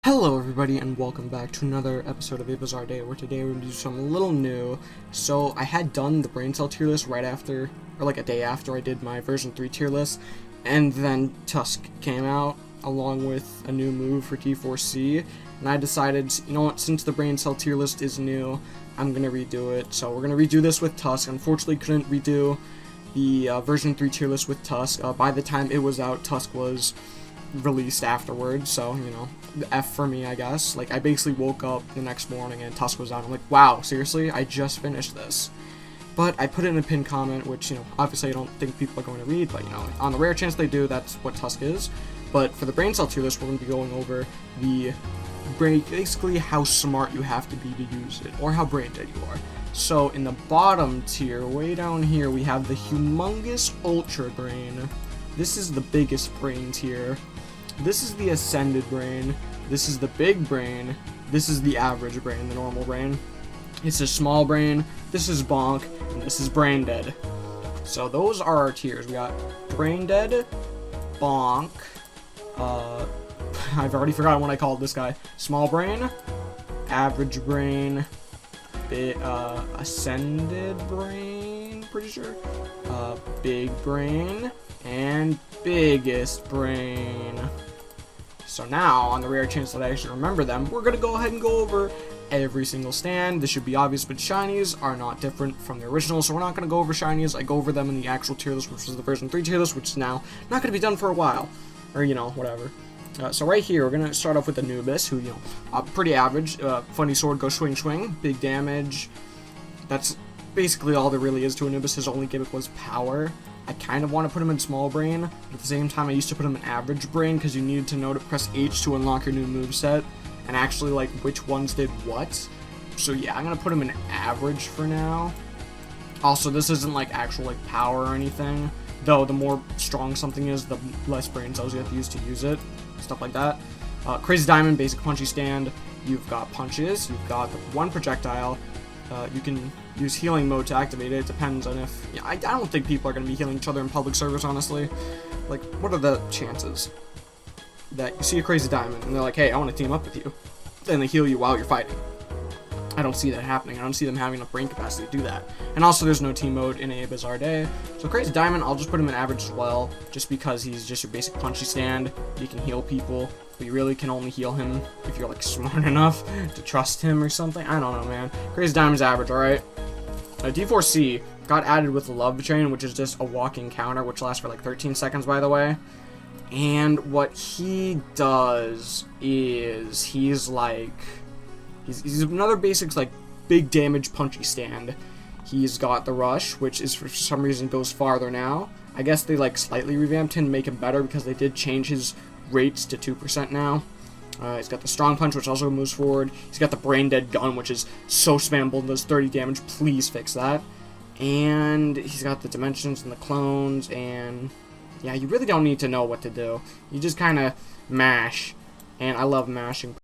Hello everybody and welcome back to another episode of A Bizarre Day, where today we're going to do something a little new. So I had done the Braincell tier list right after, or like a day after I did my version 3 tier list, and then Tusk came out along with a new move for T4C, and I decided, you know what, since the Braincell tier list is new, I'm going to redo it. So we're going to redo this with Tusk. Unfortunately couldn't redo the version 3 tier list with Tusk. By the time it was out, Tusk was released afterwards, so, you know, F for me, I guess. Like, I basically woke up the next morning and Tusk was out. I'm like, wow, seriously? I just finished this. But I put it in a pinned comment, which, you know, obviously I don't think people are going to read, but, you know, on the rare chance they do, that's what Tusk is. But for the Braincell tier list, we're going to be going over the basically how smart you have to be to use it, or how brain dead you are. So in the bottom tier, way down here, we have the humongous Ultra Brain. This is the biggest brain tier. This is the Ascended Brain. This is the Big Brain. This is the Average Brain, the normal brain. It's a Small Brain. This is Bonk. And this is Brain Dead. So those are our tiers. We got Brain Dead, Bonk. I've already forgotten what I called this guy. Small Brain, Average Brain, Ascended Brain, pretty sure. Big Brain, and Biggest Brain. So now, on the rare chance that I actually remember them, we're going to go ahead and go over every single stand. This should be obvious, but shinies are not different from the original, so we're not going to go over shinies. I go over them in the actual tier list, which was the version 3 tier list, which is now not going to be done for a while. Or, you know, whatever. So right here, we're going to start off with the Anubis, who, you know, pretty average. Funny sword, go swing swing, big damage. That's basically all there really is to Anubis. His only gimmick was power. I kind of want to put him in Small Brain, but at the same time I used to put him in Average Brain because you needed to know to press H to unlock your new moveset, and actually like which ones did what. So yeah, I'm going to put him in Average for now. Also, this isn't like actual like power or anything, though the more strong something is, the less brain cells you have to use it, stuff like that. Crazy Diamond, basic punchy stand. You've got punches, you've got the one projectile. You can use healing mode to activate it. It depends on if... Yeah, I don't think people are going to be healing each other in public service, honestly. Like, what are the chances that you see a Crazy Diamond and they're like, hey, I want to team up with you. Then they heal you while you're fighting. I don't see that happening. I don't see them having enough brain capacity to do that. And also, there's no team mode in A Bizarre Day. So Crazy Diamond, I'll just put him in Average as well, just because he's just your basic punchy stand. He can heal people, but you really can only heal him if you're like smart enough to trust him or something. I don't know, man. Crazy Diamond's Average, alright? D4C got added with Love Train, which is just a walking counter, which lasts for like 13 seconds, by the way. And what he does is he's like... He's another basic, like, big damage punchy stand. He's got the Rush, which is for some reason goes farther now. I guess they, like, slightly revamped him to make him better because they did change his rates to 2% now. He's got the Strong Punch, which also moves forward. He's got the Brain Dead Gun, which is so spammable and does 30 damage. Please fix that. And he's got the Dimensions and the Clones, and yeah, you really don't need to know what to do. You just kind of mash, and I love mashing.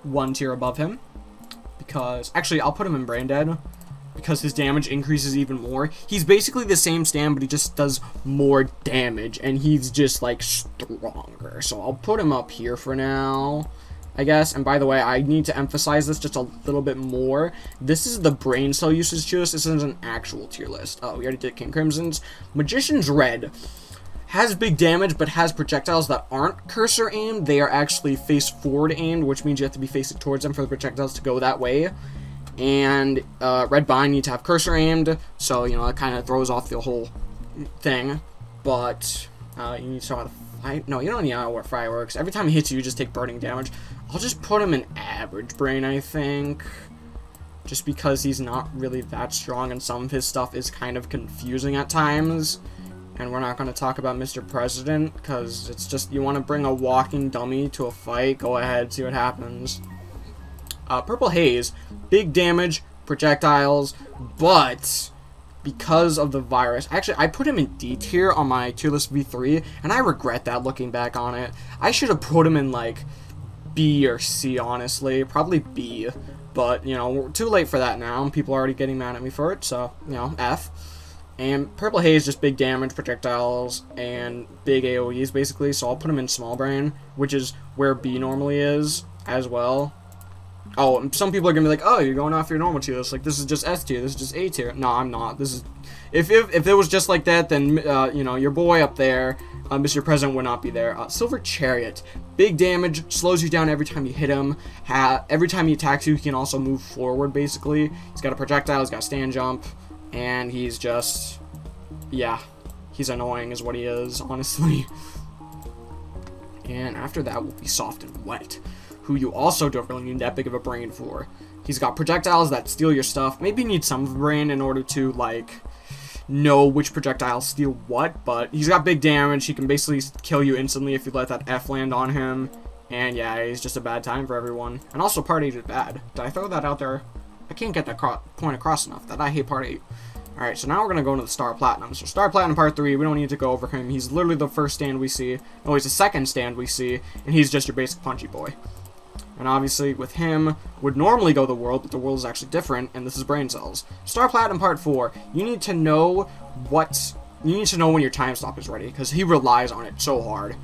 one tier above him. Because, actually, I'll put him in Brain Dead. Because his damage increases even more. He's basically the same stand, but he just does more damage. And he's just, like, stronger. So I'll put him up here for now, I guess. And by the way, I need to emphasize this just a little bit more. This is the Braincell usage tier list. This is an actual tier list. Oh, we already did King Crimson's. Magician's Red has big damage, but has projectiles that aren't cursor aimed. They are actually face forward aimed, which means you have to be facing towards them for the projectiles to go that way. And Red Bind need to have cursor aimed, so, you know, it kind of throws off the whole thing. But you need to know how to fight. No, you don't need to know where fire works. Every time he hits you, you just take burning damage. I'll just put him in average brain, I think. Just because he's not really that strong, and some of his stuff is kind of confusing at times. And we're not going to talk about Mr. President, because it's just, you want to bring a walking dummy to a fight, go ahead, see what happens. Purple Haze, big damage, projectiles, but because of the virus, actually, I put him in D tier on my tier list V3, and I regret that looking back on it. I should have put him in, like, B or C, honestly, probably B, but, you know, we're too late for that now, and people are already getting mad at me for it, so, you know, F. And Purple Haze, just big damage, projectiles, and big AoEs, basically, so I'll put him in Small Brain, which is where B normally is, as well. Oh, and some people are gonna be like, oh, you're going off your normal tier list. Like, this is just S tier, this is just A tier. No, I'm not. This is, if it was just like that, then, you know, your boy up there, Mr. President, would not be there. Silver Chariot, big damage, slows you down every time you hit him. Every time he attacks you, he can also move forward, basically. He's got a projectile, he's got a stand jump, and he's just, yeah, he's annoying is what he is, honestly. And after that will be Soft and Wet, who you also don't really need that big of a brain for. He's got projectiles that steal your stuff. Maybe you need some of the brain in order to, like, know which projectiles steal what, but he's got big damage. He can basically kill you instantly if you let that F land on him. And yeah, he's just a bad time for everyone. And also Part 8 is bad. Did I throw that out there? I can't get that point across enough that I hate Part 8. Alright, so now we're going to go into the Star Platinum. So Star Platinum Part 3, we don't need to go over him. He's literally the first stand we see. No, he's the second stand we see, and he's just your basic punchy boy. And obviously, with him, would normally go the world, but the world is actually different, and this is Braincells. Star Platinum Part 4, you need to know when your time stop is ready, because he relies on it so hard.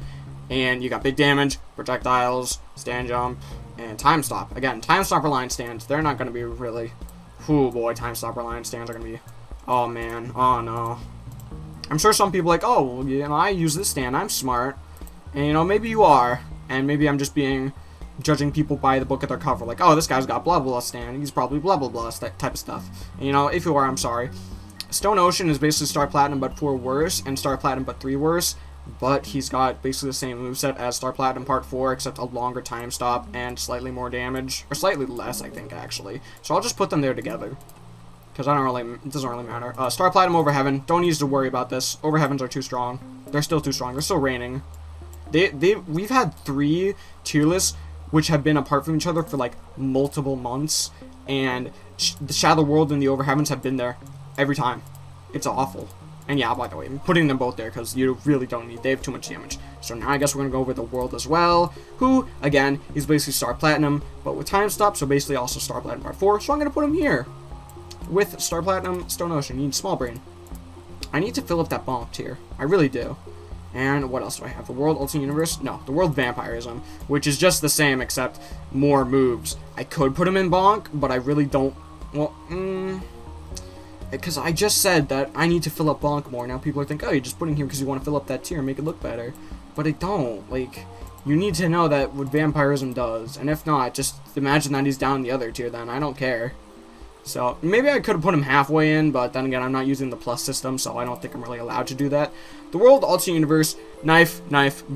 And you got big damage, projectiles, stand jump, and time stop. Again, time stop reliant stands, they're not going to be really, oh boy, time stop reliant stands are going to be, oh man, oh no. I'm sure some people are like, oh, well, you know, I use this stand, I'm smart. And, you know, maybe you are, and maybe I'm just judging people by the book at their cover, like, oh, this guy's got blah blah stand, he's probably blah blah blah, that type of stuff. And, you know, if you are, I'm sorry. Stone Ocean is basically Star Platinum but 4 worse, and Star Platinum but 3 worse, but he's got basically the same moveset as Star Platinum Part 4, except a longer time stop and slightly more damage, or slightly less, I think, actually. So I'll just put them there together, because it doesn't really matter. Star Platinum Over Heaven, don't need to worry about this. Over Heavens are too strong. They're still too strong. They're still reigning. We've had 3 tier lists which have been apart from each other for like multiple months, and the Shadow World and the Over Heavens have been there every time. It's awful. And yeah, by the way, I'm putting them both there because you really don't need, they have too much damage. So now I guess we're going to go over the World as well, who, again, is basically Star Platinum, but with time stop, so basically also Star Platinum Part 4, so I'm going to put him here. With Star Platinum, Stone Ocean, you need Small Brain. I need to fill up that bonk tier. I really do. And what else do I have? The World Ultimate Universe? No, the World Vampirism, which is just the same except more moves. I could put him in Bonk, but I really don't. Well, because I just said that I need to fill up Bonk more. Now people are thinking, oh, you're just putting him because you want to fill up that tier and make it look better. But I don't. Like, you need to know that what Vampirism does. And if not, just imagine that he's down the other tier then. I don't care. So, maybe I could have put him halfway in, but then again, I'm not using the plus system, so I don't think I'm really allowed to do that. The World Ultimate Universe, knife,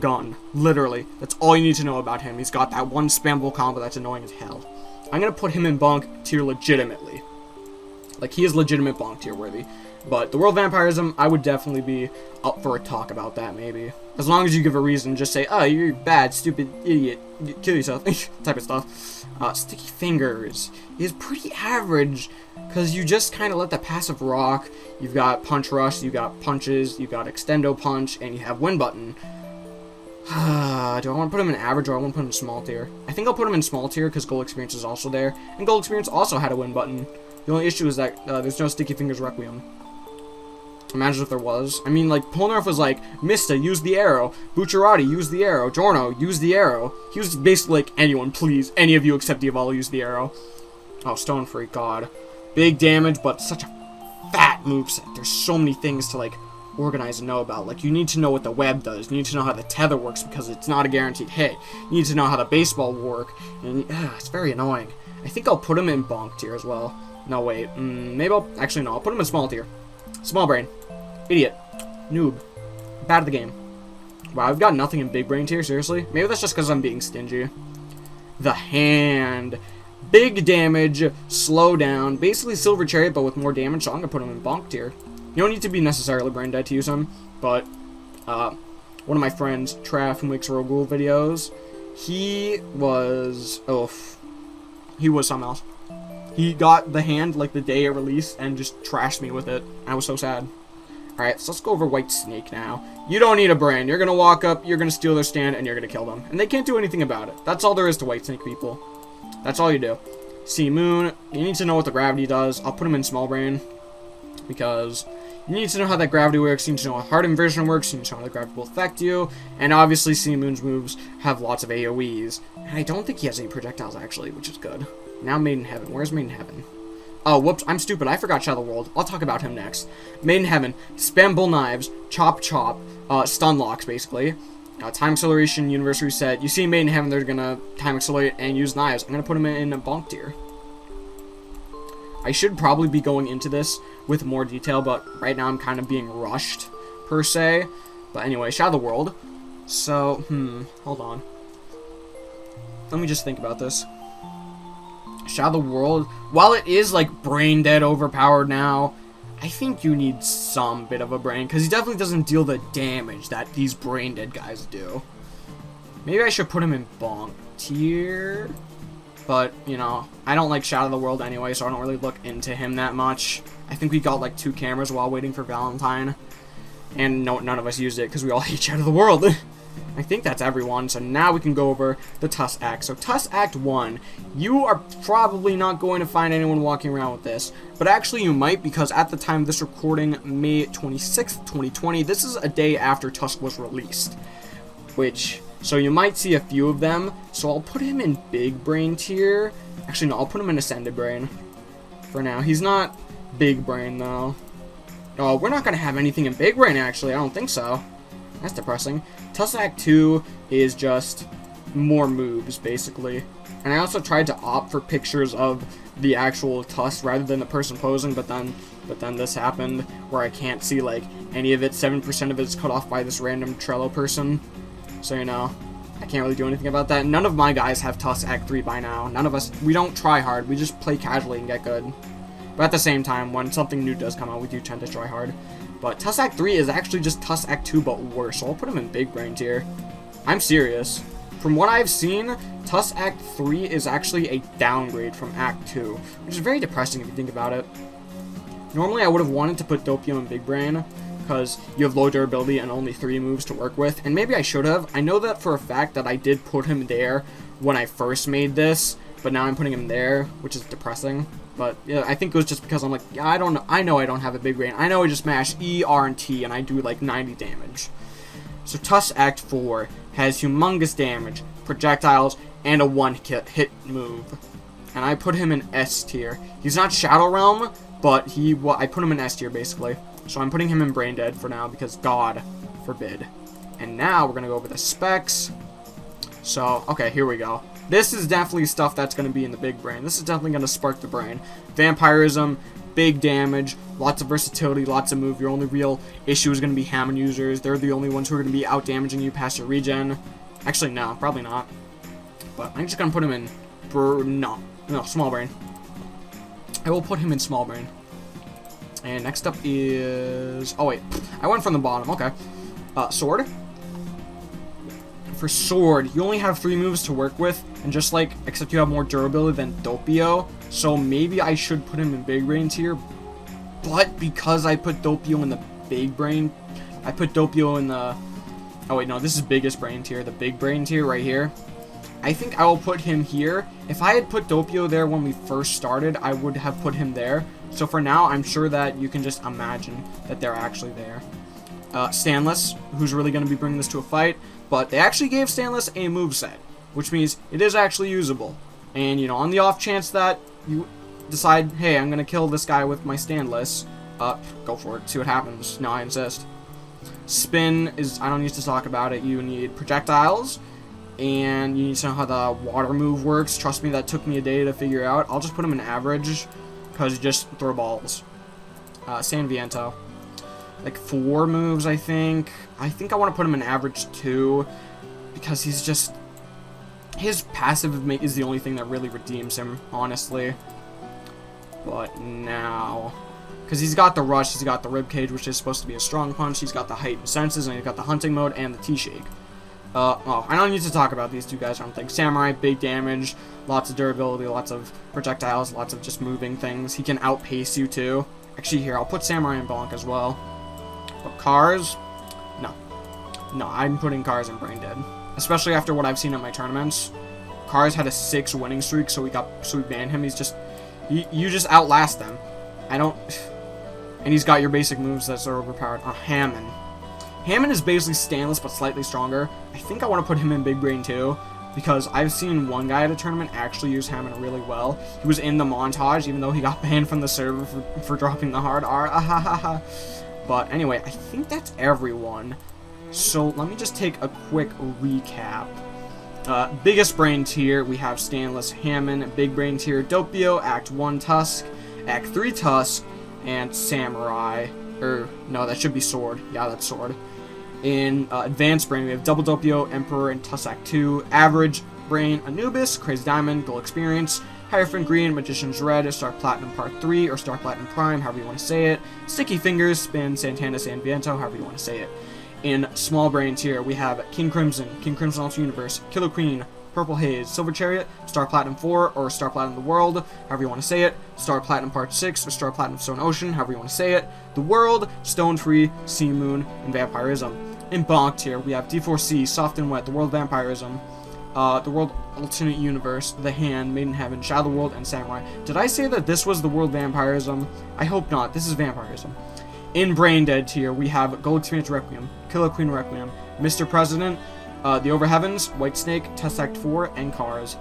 gun. Literally. That's all you need to know about him. He's got that one spammable combo that's annoying as hell. I'm going to put him in Bonk tier legitimately. Like, he is legitimate Bonk tier worthy. But the World Vampirism, I would definitely be up for a talk about that, maybe. As long as you give a reason, just say, oh, you're bad, stupid, idiot, kill yourself, type of stuff. Sticky Fingers is pretty average, because you just kind of let the passive rock. You've got Punch Rush, you've got punches, you've got Extendo Punch, and you have Win Button. Do I want to put him in average or I want to put him in small tier? I think I'll put him in small tier because goal experience is also there. And goal experience also had a win button. The only issue is that there's no Sticky Fingers Requiem. Imagine if there was. I mean, like, Polnareff was like, Mista, use the arrow. Bucciarati, use the arrow. Giorno, use the arrow. He was basically like, anyone, please. Any of you except Diavolo, use the arrow. Oh, Stone Freak, God. Big damage, but such a fat moveset. There's so many things to, like, organize and know about. Like, you need to know what the web does. You need to know how the tether works because it's not a guaranteed hit. You need to know how the baseball work. And it's very annoying. I think I'll put him in bonk tier as well. No, wait. Maybe I'll... Actually, no. I'll put him in small tier. Small brain. Idiot. Noob. Bad at the game. Wow, I've got nothing in big brain tier, seriously? Maybe that's just because I'm being stingy. The hand. Big damage. Slow down. Basically Silver Chariot, but with more damage, so I'm going to put him in bonk tier. You don't need to be necessarily brain dead to use him, but one of my friends, Traff, who makes Rogul videos, he was... he was something else. He got the hand, like, the day it released, and just trashed me with it. I was so sad. Alright, so let's go over White Snake now. You don't need a brain. You're gonna walk up, you're gonna steal their stand, and you're gonna kill them. And they can't do anything about it. That's all there is to White Snake, people. That's all you do. Sea Moon, you need to know what the gravity does. I'll put him in small brain, because you need to know how that gravity works, you need to know how hard inversion works, you need to know how the gravity will affect you, and obviously Sea Moon's moves have lots of AoEs. And I don't think he has any projectiles, actually, which is good. Now Maiden Heaven. Where's Maiden Heaven? Oh, whoops, I'm stupid. I forgot Shadow World. I'll talk about him next. Maiden Heaven. Spam Bull Knives. Chop Chop. Stun Locks, basically. Time Acceleration, Universe Reset. You see Maiden Heaven, they're gonna Time Accelerate and use Knives. I'm gonna put him in a bonk tier. I should probably be going into this with more detail, but right now I'm kind of being rushed, per se. But anyway, Shadow World. So, hold on. Let me just think about this. Shadow World, while it is like brain dead overpowered now, I think you need some bit of a brain because he definitely doesn't deal the damage that these brain dead guys do. Maybe I should put him in bonk tier, but you know, I don't like Shadow of the World anyway, so I don't really look into him that much. I think we got like 2 cameras while waiting for Valentine, and none of us used it because we all hate Shadow of the World. I think that's everyone, so now we can go over the Tusk Act. So Tusk Act 1, you are probably not going to find anyone walking around with this, but actually you might, because at the time of this recording, May 26th, 2020, this is a day after Tusk was released, so you might see a few of them. So I'll put him in big brain tier. Actually, no, I'll put him in ascended brain for now. He's not big brain, though. Oh, we're not going to have anything in big brain, actually. I don't think so. That's depressing. Tusk Act 2 is just more moves, basically. And I also tried to opt for pictures of the actual Tusk rather than the person posing, but then this happened where I can't see, like, any of it. 7% of it is cut off by this random Trello person. So, you know, I can't really do anything about that. None of my guys have Tusk Act 3 by now. None of us, we don't try hard. We just play casually and get good. But at the same time, when something new does come out, we do tend to try hard. But Tusk Act 3 is actually just Tusk Act 2, but worse. So I'll put him in big brain tier. I'm serious. From what I've seen, Tusk Act 3 is actually a downgrade from Act 2, which is very depressing if you think about it. Normally, I would have wanted to put Doppio in big brain, because you have low durability and only 3 moves to work with. And maybe I should have. I know that for a fact that I did put him there when I first made this, but now I'm putting him there, which is depressing. But yeah, I think it was just because I'm like, yeah, I know I don't have a big brain. I know I just mash E, R, and T, and I do like 90 damage. So Tusk Act 4 has humongous damage, projectiles, and a one-hit move. And I put him in S tier. He's not Shadow Realm, but I put him in S tier, basically. So I'm putting him in Brain Dead for now, because God forbid. And now we're going to go over the specs. So, okay, here we go. This is definitely stuff that's going to be in the big brain. This is definitely going to spark the brain. Vampirism, big damage, lots of versatility, lots of move. Your only real issue is going to be Hammond users. They're the only ones who are going to be out-damaging you past your regen. Actually, no, probably not. But I'm just going to put him in... No, small brain. I will put him in small brain. And next up is... Oh, wait. I went from the bottom. Okay. Sword. For Sword, you only have 3 moves to work with, and just like, except you have more durability than Doppio, so maybe I should put him in big brain tier, but because I put Doppio in the big brain, I put Doppio in the Oh wait, no, this is biggest brain tier, the big brain tier right here. I think I will put him here. If I had put Doppio there when we first started, I would have put him there. So for now, I'm sure that you can just imagine that they're actually there. Stanless, who's really going to be bringing this to a fight, but they actually gave Stanless a moveset, which means it is actually usable. And, you know, on the off chance that you decide, hey, I'm going to kill this guy with my Stanless, go for it, see what happens. No, I insist. Spin is, I don't need to talk about it. You need projectiles, and you need to know how the water move works. Trust me, that took me a day to figure out. I'll just put him in average, because you just throw balls. San Viento. Like 4 moves, I think. I think I want to put him in average 2, because he's just... his passive is the only thing that really redeems him, honestly. But now... because he's got the rush, he's got the ribcage, which is supposed to be a strong punch, he's got the heightened senses, and he's got the hunting mode and the T-shake. Oh, I don't need to talk about these two guys, I don't think. Samurai, big damage, lots of durability, lots of projectiles, lots of just moving things. He can outpace you, too. Actually, here, I'll put Samurai in Bonk as well. But Cars? No. No, I'm putting Cars in Brain Dead. Especially after what I've seen at my tournaments. Cars had a 6 winning streak, so we banned him. He's just... you just outlast them. I don't... And he's got your basic moves that are overpowered. Hammond. Hammond is basically Stanless, but slightly stronger. I think I want to put him in Big Brain, too, because I've seen one guy at a tournament actually use Hammond really well. He was in the montage, even though he got banned from the server for dropping the hard R. But anyway, I think that's everyone. So let me just take a quick recap. Biggest Brain tier, we have Stanless, Hammond. Big Brain tier, Doppio, Act 1 Tusk, Act 3 Tusk, and Samurai. No, that should be Sword. Yeah, that's Sword. In Advanced Brain, we have Double Doppio, Emperor, and Tusk Act 2. Average Brain, Anubis, Crazy Diamond, Gold Experience, Hierophant Green, Magician's Red, Star Platinum Part 3, or Star Platinum Prime, however you want to say it. Sticky Fingers, Spin, Santana, San Viento, however you want to say it. In Small Brain tier, we have King Crimson Alternate Universe, Killer Queen, Purple Haze, Silver Chariot, Star Platinum 4, or Star Platinum The World, however you want to say it, Star Platinum Part 6, or Star Platinum Stone Ocean, however you want to say it, The World, Stone Free, Sea Moon, and Vampirism. In Bonk tier, we have D4C, Soft and Wet, The World Vampirism, The World Alternate Universe, The Hand, Made in Heaven, Shadow World, and Samurai. Did I say that this was The World Vampirism? I hope not. This is Vampirism. In Brain Dead tier, we have Gold Experience Requiem, Killer Queen Requiem, Mr. President, The Overheavens, White Snake, Test Act 4, and Cars.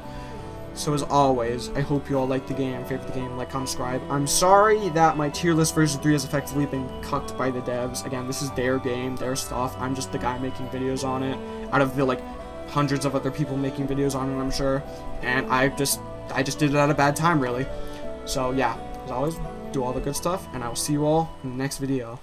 So as always, I hope you all like the game, favorite the game, like, comment, subscribe. I'm sorry that my tier list version 3 has effectively been cucked by the devs. Again, this is their game, their stuff. I'm just the guy making videos on it, out of the, like, hundreds of other people making videos on it, I'm sure. And I just did it at a bad time, really. So yeah, as always, do all the good stuff, and I will see you all in the next video.